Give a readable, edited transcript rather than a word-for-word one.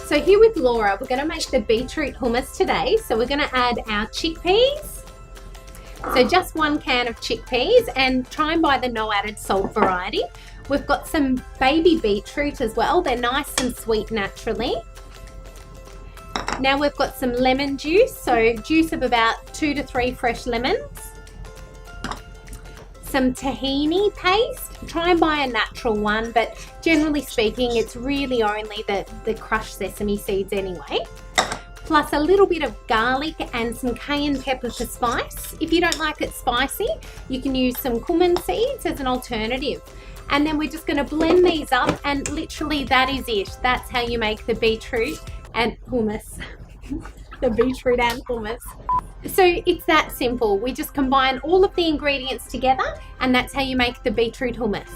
So here with Laura, we're going to make the beetroot hummus today. So we're going to add our chickpeas. So just 1 can of chickpeas, and try and buy the no added salt variety. We've got some baby beetroot as well. They're nice and sweet naturally. Now we've got some lemon juice, so juice of about 2 to 3 fresh lemons. Some tahini paste. Try and buy a natural one, but generally speaking, it's really only the crushed sesame seeds anyway. Plus a little bit of garlic and some cayenne pepper for spice. If you don't like it spicy, you can use some cumin seeds as an alternative. And then we're just going to blend these up, and literally that is it. That's how you make the beetroot and hummus. The beetroot and hummus. So it's that simple. We just combine all of the ingredients together, and that's how you make the beetroot hummus.